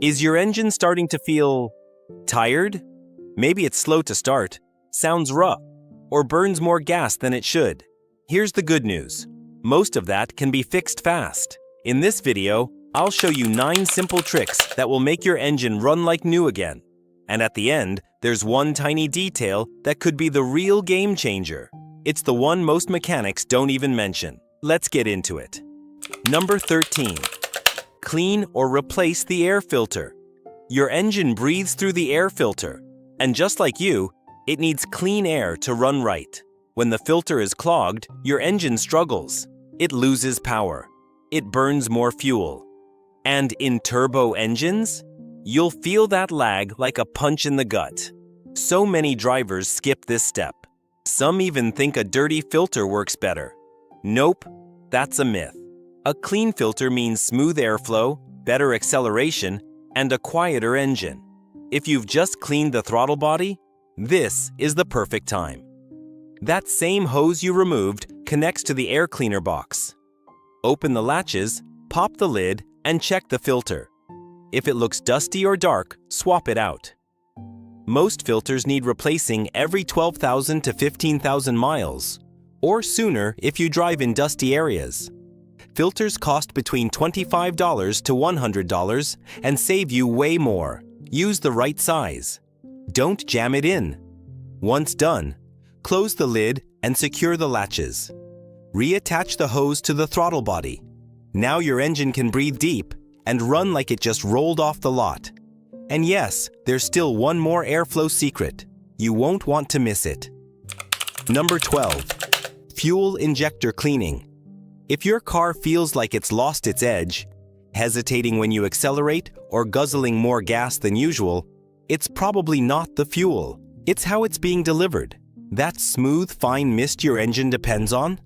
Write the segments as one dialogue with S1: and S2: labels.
S1: Is your engine starting to feel tired? Maybe it's slow to start, sounds rough, or burns more gas than it should. Here's the good news. Most of that can be fixed fast. In this video, I'll show you 9 simple tricks that will make your engine run like new again. And at the end, there's one tiny detail that could be the real game changer. It's the one most mechanics don't even mention. Let's get into it. Number 13. Clean or replace the air filter. Your engine breathes through the air filter, and just like you, it needs clean air to run right. When the filter is clogged, your engine struggles. It loses power. It burns more fuel. And in turbo engines, you'll feel that lag like a punch in the gut. So many drivers skip this step. Some even think a dirty filter works better. Nope, that's a myth. A clean filter means smooth airflow, better acceleration, and a quieter engine. If you've just cleaned the throttle body, this is the perfect time. That same hose you removed connects to the air cleaner box. Open the latches, pop the lid, and check the filter. If it looks dusty or dark, swap it out. Most filters need replacing every 12,000 to 15,000 miles, or sooner if you drive in dusty areas. Filters cost between $25 to $100 and save you way more. Use the right size. Don't jam it in. Once done, close the lid and secure the latches. Reattach the hose to the throttle body. Now your engine can breathe deep and run like it just rolled off the lot. And yes, there's still one more airflow secret. You won't want to miss it. Number 12. Fuel injector cleaning. If your car feels like it's lost its edge, hesitating when you accelerate or guzzling more gas than usual, it's probably not the fuel. It's how it's being delivered. That smooth, fine mist your engine depends on?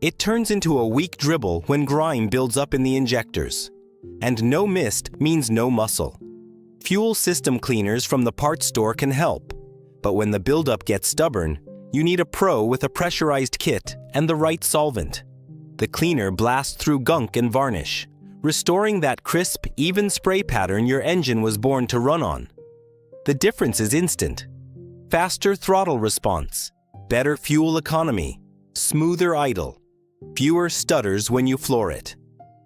S1: It turns into a weak dribble when grime builds up in the injectors. And no mist means no muscle. Fuel system cleaners from the parts store can help. But when the buildup gets stubborn, you need a pro with a pressurized kit and the right solvent. The cleaner blasts through gunk and varnish, restoring that crisp, even spray pattern your engine was born to run on. The difference is instant. Faster throttle response, better fuel economy, smoother idle, fewer stutters when you floor it.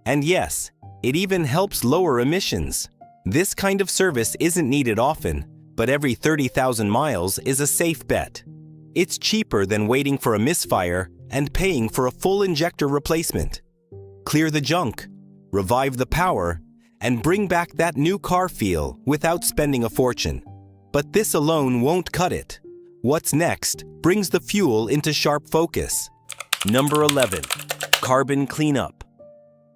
S1: And yes, it even helps lower emissions. This kind of service isn't needed often, but every 30,000 miles is a safe bet. It's cheaper than waiting for a misfire and paying for a full injector replacement. Clear the junk, revive the power, and bring back that new car feel without spending a fortune. But this alone won't cut it. What's next brings the fuel into sharp focus. Number 11. Carbon cleanup.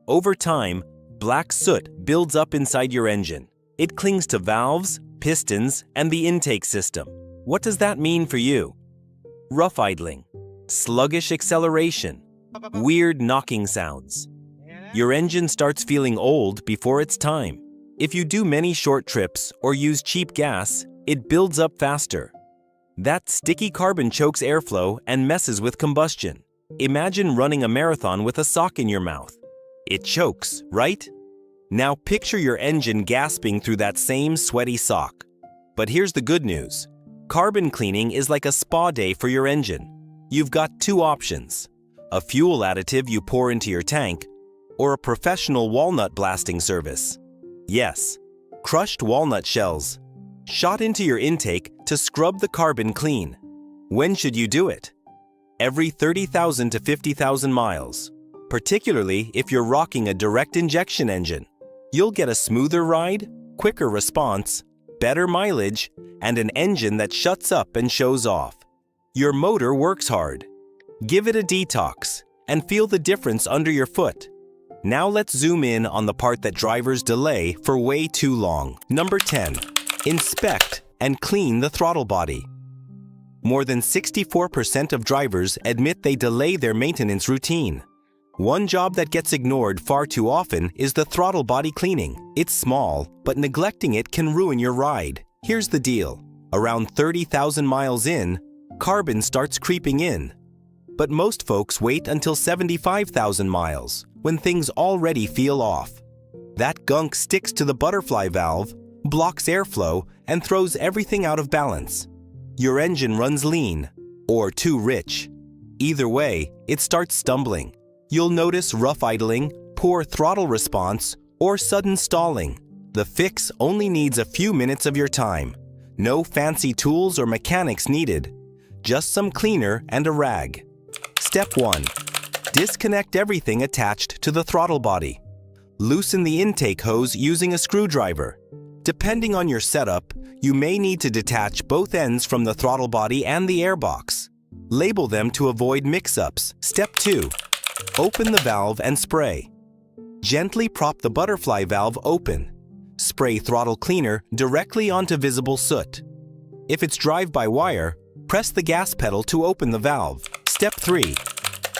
S1: Over time, black soot builds up inside your engine. It clings to valves, pistons, and the intake system. What does that mean for you? Rough idling, sluggish acceleration, weird knocking sounds. Your engine starts feeling old before it's time. If you do many short trips or use cheap gas, it builds up faster. That sticky carbon chokes airflow and messes with combustion. Imagine running a marathon with a sock in your mouth. It chokes, right? Now picture your engine gasping through that same sweaty sock. But here's the good news. Carbon cleaning is like a spa day for your engine. You've got 2 options: a fuel additive you pour into your tank, or a professional walnut blasting service. Yes, crushed walnut shells, shot into your intake to scrub the carbon clean. When should you do it? Every 30,000 to 50,000 miles, particularly if you're rocking a direct injection engine. You'll get a smoother ride, quicker response, better mileage, and an engine that shuts up and shows off. Your motor works hard. Give it a detox and feel the difference under your foot. Now let's zoom in on the part that drivers delay for way too long. Number 10. Inspect and clean the throttle body. More than 64% of drivers admit they delay their maintenance routine. One job that gets ignored far too often is the throttle body cleaning. It's small, but neglecting it can ruin your ride. Here's the deal. Around 30,000 miles in, carbon starts creeping in. But most folks wait until 75,000 miles, when things already feel off. That gunk sticks to the butterfly valve, blocks airflow, and throws everything out of balance. Your engine runs lean, or too rich. Either way, it starts stumbling. You'll notice rough idling, poor throttle response, or sudden stalling. The fix only needs a few minutes of your time. No fancy tools or mechanics needed. Just some cleaner and a rag. Step 1. Disconnect everything attached to the throttle body. Loosen the intake hose using a screwdriver. Depending on your setup, you may need to detach both ends from the throttle body and the airbox. Label them to avoid mix-ups. Step 2. Open the valve and spray. Gently prop the butterfly valve open. Spray throttle cleaner directly onto visible soot. If it's drive-by-wire, press the gas pedal to open the valve. Step 3.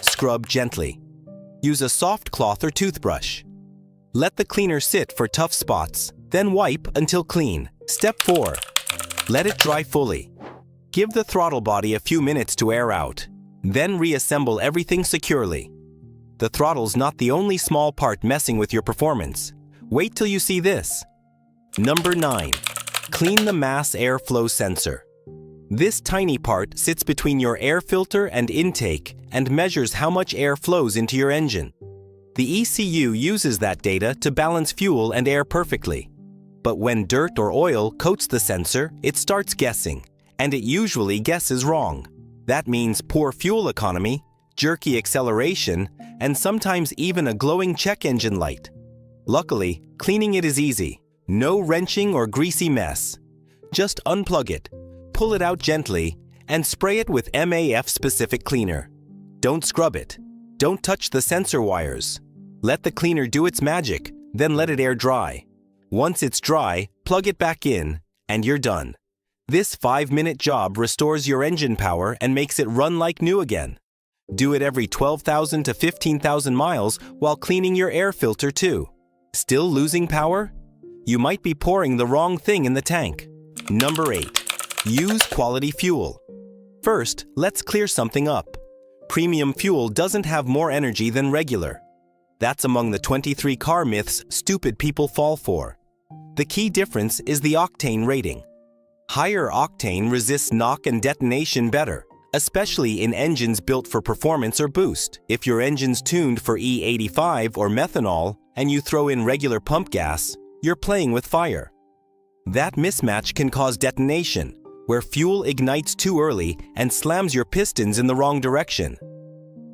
S1: Scrub gently. Use a soft cloth or toothbrush. Let the cleaner sit for tough spots, then wipe until clean. Step 4. Let it dry fully. Give the throttle body a few minutes to air out, then reassemble everything securely. The throttle's not the only small part messing with your performance. Wait till you see this. Number 9. Clean the mass airflow sensor. This tiny part sits between your air filter and intake and measures how much air flows into your engine. The ECU uses that data to balance fuel and air perfectly. But when dirt or oil coats the sensor, it starts guessing, and it usually guesses wrong. That means poor fuel economy, jerky acceleration, and sometimes even a glowing check engine light. Luckily, cleaning it is easy. No wrenching or greasy mess. Just unplug it, pull it out gently, and spray it with MAF-specific cleaner. Don't scrub it. Don't touch the sensor wires. Let the cleaner do its magic, then let it air dry. Once it's dry, plug it back in, and you're done. This 5-minute job restores your engine power and makes it run like new again. Do it every 12,000 to 15,000 miles while cleaning your air filter too. Still losing power? You might be pouring the wrong thing in the tank. Number 8. Use quality fuel. First, let's clear something up. Premium fuel doesn't have more energy than regular. That's among the 23 car myths stupid people fall for. The key difference is the octane rating. Higher octane resists knock and detonation better, especially in engines built for performance or boost. If your engine's tuned for E85 or methanol and you throw in regular pump gas, you're playing with fire. That mismatch can cause detonation, where fuel ignites too early and slams your pistons in the wrong direction.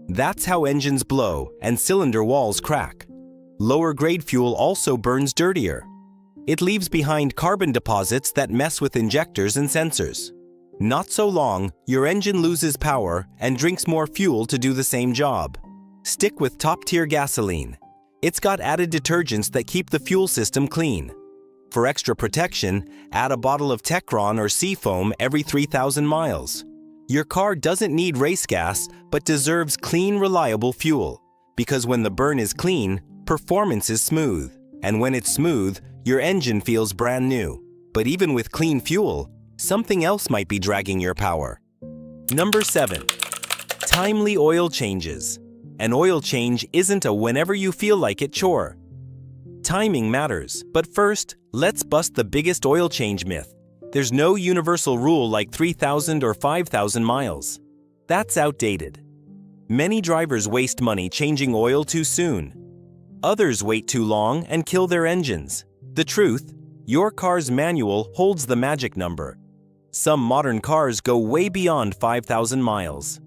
S1: That's how engines blow and cylinder walls crack. Lower grade fuel also burns dirtier. It leaves behind carbon deposits that mess with injectors and sensors. Not so long, your engine loses power and drinks more fuel to do the same job. Stick with top-tier gasoline. It's got added detergents that keep the fuel system clean. For extra protection, add a bottle of Techron or Seafoam every 3,000 miles. Your car doesn't need race gas, but deserves clean, reliable fuel. Because when the burn is clean, performance is smooth. And when it's smooth, your engine feels brand new. But even with clean fuel, something else might be dragging your power. Number 7. Timely oil changes. An oil change isn't a whenever you feel like it chore. Timing matters, but first, let's bust the biggest oil change myth. There's no universal rule like 3,000 or 5,000 miles. That's outdated. Many drivers waste money changing oil too soon. Others wait too long and kill their engines. The truth, your car's manual holds the magic number. Some modern cars go way beyond 5,000 miles.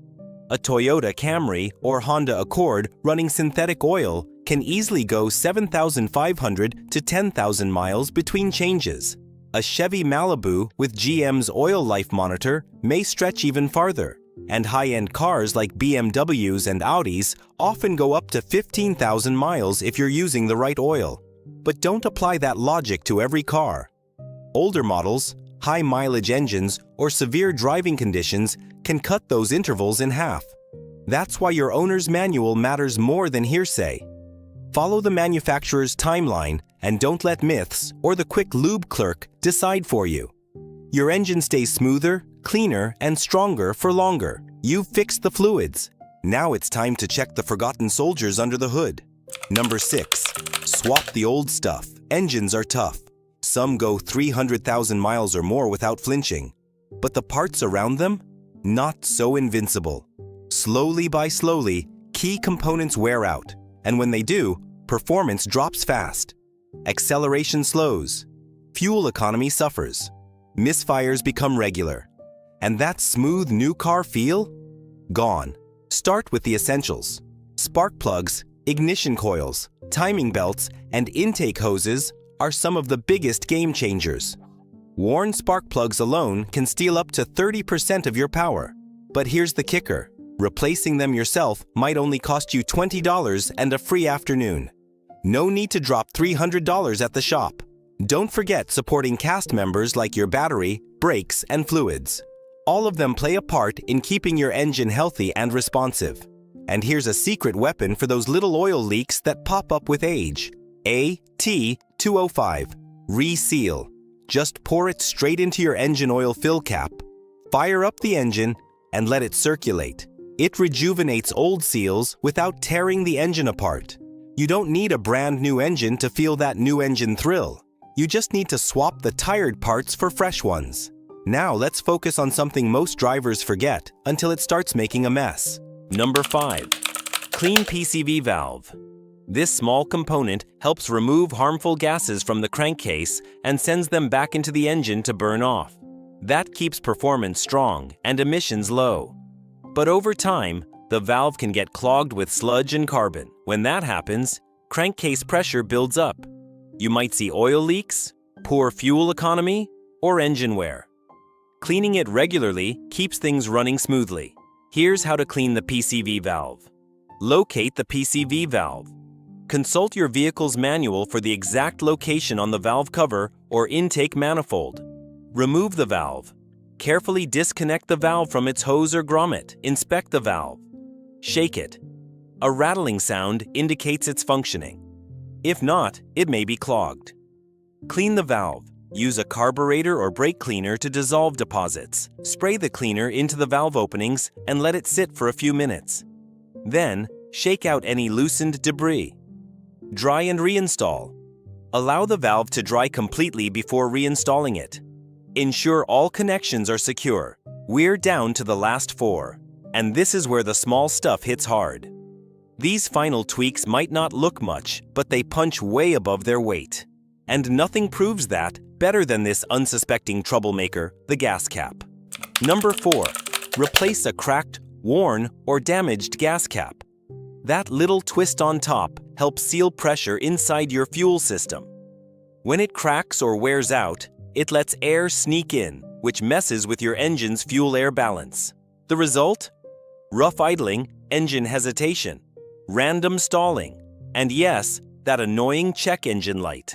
S1: A Toyota Camry or Honda Accord running synthetic oil can easily go 7,500 to 10,000 miles between changes. A Chevy Malibu with GM's oil life monitor may stretch even farther, and high-end cars like BMWs and Audis often go up to 15,000 miles if you're using the right oil. But don't apply that logic to every car. Older models, high-mileage engines, or severe driving conditions can cut those intervals in half. That's why your owner's manual matters more than hearsay. Follow the manufacturer's timeline and don't let myths or the quick lube clerk decide for you. Your engine stays smoother, cleaner, and stronger for longer. You've fixed the fluids. Now it's time to check the forgotten soldiers under the hood. Number 6. Swap the old stuff. Engines are tough. Some go 300,000 miles or more without flinching. But the parts around them? Not so invincible. Slowly by slowly, key components wear out. And when they do, performance drops fast. Acceleration slows. Fuel economy suffers. Misfires become regular. And that smooth new car feel? Gone. Start with the essentials. Spark plugs, ignition coils, timing belts, and intake hoses are some of the biggest game changers. Worn spark plugs alone can steal up to 30% of your power. But here's the kicker. Replacing them yourself might only cost you $20 and a free afternoon. No need to drop $300 at the shop. Don't forget supporting cast members like your battery, brakes, and fluids. All of them play a part in keeping your engine healthy and responsive. And here's a secret weapon for those little oil leaks that pop up with age. AT205. Reseal. Just pour it straight into your engine oil fill cap. Fire up the engine and let it circulate. It rejuvenates old seals without tearing the engine apart. You don't need a brand new engine to feel that new engine thrill. You just need to swap the tired parts for fresh ones. Now let's focus on something most drivers forget until it starts making a mess. Number 5. Clean PCV valve. This small component helps remove harmful gases from the crankcase and sends them back into the engine to burn off. That keeps performance strong and emissions low. But over time, the valve can get clogged with sludge and carbon. When that happens, crankcase pressure builds up. You might see oil leaks, poor fuel economy, or engine wear. Cleaning it regularly keeps things running smoothly. Here's how to clean the PCV valve. Locate the PCV valve. Consult your vehicle's manual for the exact location on the valve cover or intake manifold. Remove the valve. Carefully disconnect the valve from its hose or grommet. Inspect the valve. Shake it. A rattling sound indicates it's functioning. If not, it may be clogged. Clean the valve. Use a carburetor or brake cleaner to dissolve deposits. Spray the cleaner into the valve openings and let it sit for a few minutes. Then, shake out any loosened debris. Dry and reinstall. Allow the valve to dry completely before reinstalling it. Ensure all connections are secure. We're down to the last 4. And this is where the small stuff hits hard. These final tweaks might not look much, but they punch way above their weight. And nothing proves that better than this unsuspecting troublemaker, the gas cap. Number 4. Replace a cracked, worn, or damaged gas cap. That little twist on top helps seal pressure inside your fuel system. When it cracks or wears out, it lets air sneak in, which messes with your engine's fuel-air balance. The result? Rough idling, engine hesitation, random stalling, and yes, that annoying check engine light.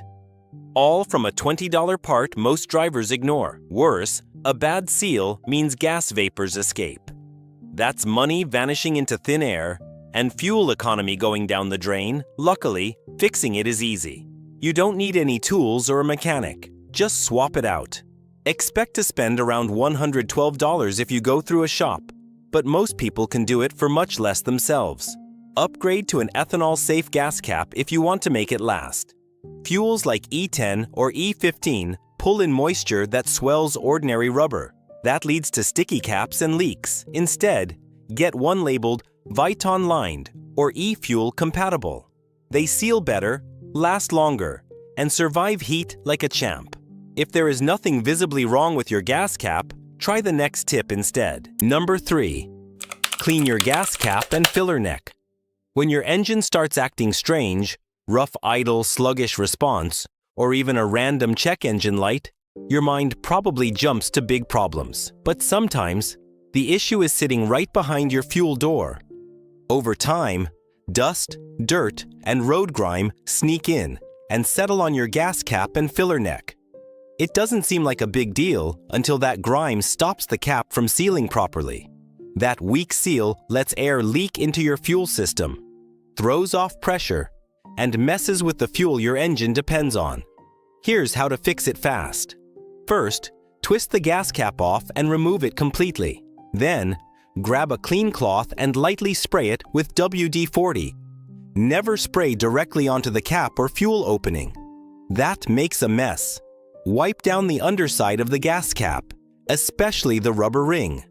S1: All from a $20 part most drivers ignore. Worse, a bad seal means gas vapors escape. That's money vanishing into thin air and fuel economy going down the drain. Luckily, fixing it is easy. You don't need any tools or a mechanic. Just swap it out. Expect to spend around $112 if you go through a shop, but most people can do it for much less themselves. Upgrade to an ethanol-safe gas cap if you want to make it last. Fuels like E10 or E15 pull in moisture that swells ordinary rubber. That leads to sticky caps and leaks. Instead, get one labeled Viton lined or E-Fuel compatible. They seal better, last longer, and survive heat like a champ. If there is nothing visibly wrong with your gas cap, try the next tip instead. Number 3. Clean your gas cap and filler neck. When your engine starts acting strange, rough idle, sluggish response, or even a random check engine light, your mind probably jumps to big problems. But sometimes, the issue is sitting right behind your fuel door. Over time, dust, dirt, and road grime sneak in and settle on your gas cap and filler neck. It doesn't seem like a big deal until that grime stops the cap from sealing properly. That weak seal lets air leak into your fuel system, throws off pressure, and messes with the fuel your engine depends on. Here's how to fix it fast. First, twist the gas cap off and remove it completely. Then, grab a clean cloth and lightly spray it with WD-40. Never spray directly onto the cap or fuel opening. That makes a mess. Wipe down the underside of the gas cap, especially the rubber ring.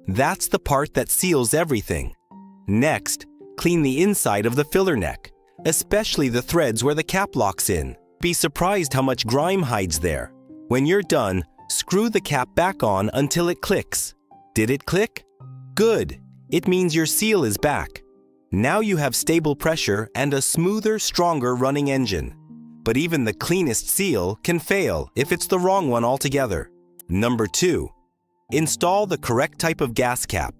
S1: That's the part that seals everything. Next, clean the inside of the filler neck, especially the threads where the cap locks in. Be surprised how much grime hides there. When you're done, screw the cap back on until it clicks. Did it click? Good. It means your seal is back. Now you have stable pressure and a smoother, stronger running engine. But even the cleanest seal can fail if it's the wrong one altogether. Number 2. Install the correct type of gas cap.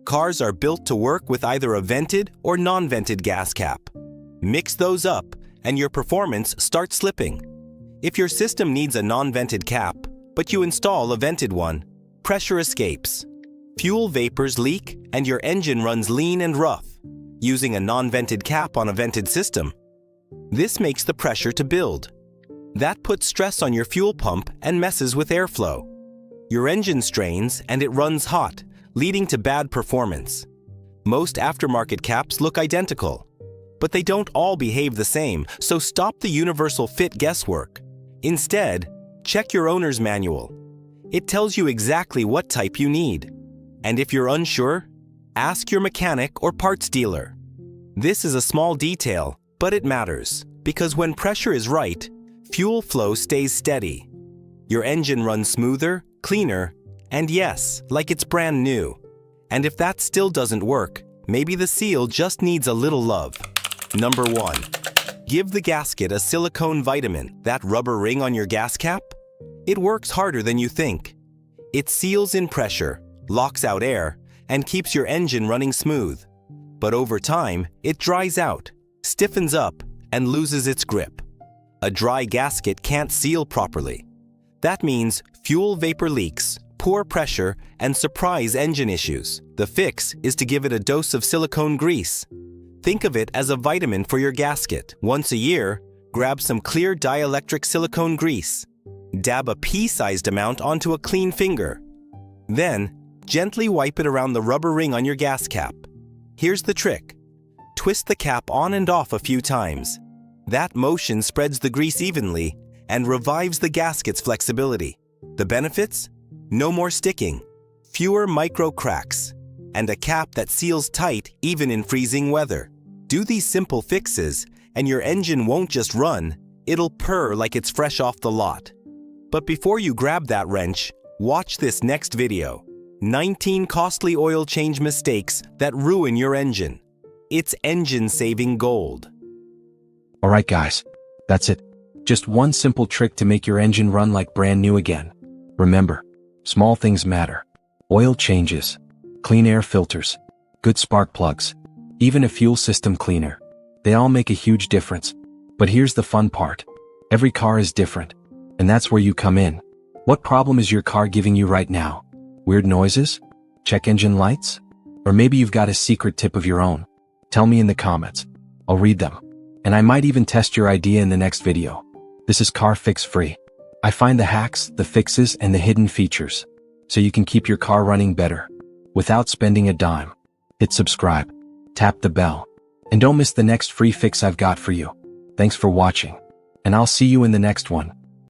S1: Cars are built to work with either a vented or non-vented gas cap. Mix those up and your performance starts slipping. If your system needs a non-vented cap, but you install a vented one, pressure escapes. Fuel vapors leak and your engine runs lean and rough, using a non-vented cap on a vented system. This makes the pressure to build. That puts stress on your fuel pump and messes with airflow. Your engine strains and it runs hot, leading to bad performance. Most aftermarket caps look identical, but they don't all behave the same, so stop the universal fit guesswork. Instead, check your owner's manual. It tells you exactly what type you need. And if you're unsure, ask your mechanic or parts dealer. This is a small detail, but it matters, because when pressure is right, fuel flow stays steady. Your engine runs smoother, cleaner, and yes, like it's brand new. And if that still doesn't work, maybe the seal just needs a little love. Number 1. Give the gasket a silicone vitamin. That rubber ring on your gas cap? It works harder than you think. It seals in pressure, locks out air, and keeps your engine running smooth. But over time, it dries out, stiffens up, and loses its grip. A dry gasket can't seal properly. That means fuel vapor leaks, poor pressure, and surprise engine issues. The fix is to give it a dose of silicone grease. Think of it as a vitamin for your gasket. Once a year, grab some clear dielectric silicone grease. Dab a pea-sized amount onto a clean finger. Then, gently wipe it around the rubber ring on your gas cap. Here's the trick. Twist the cap on and off a few times. That motion spreads the grease evenly and revives the gasket's flexibility. The benefits? No more sticking, fewer micro cracks, and a cap that seals tight even in freezing weather. Do these simple fixes and your engine won't just run, it'll purr like it's fresh off the lot. But before you grab that wrench, watch this next video. 19 costly oil change mistakes that ruin your engine. It's engine-saving gold.
S2: Alright guys, that's it. Just one simple trick to make your engine run like brand new again. Remember, small things matter. Oil changes, clean air filters, good spark plugs, even a fuel system cleaner. They all make a huge difference. But here's the fun part. Every car is different, and that's where you come in. What problem is your car giving you right now? Weird noises? Check engine lights? Or maybe you've got a secret tip of your own. Tell me in the comments. I'll read them. And I might even test your idea in the next video. This is Car Fix Free. I find the hacks, the fixes, and the hidden features, so you can keep your car running better, without spending a dime. Hit subscribe, tap the bell, and don't miss the next free fix I've got for you. Thanks for watching, and I'll see you in the next one.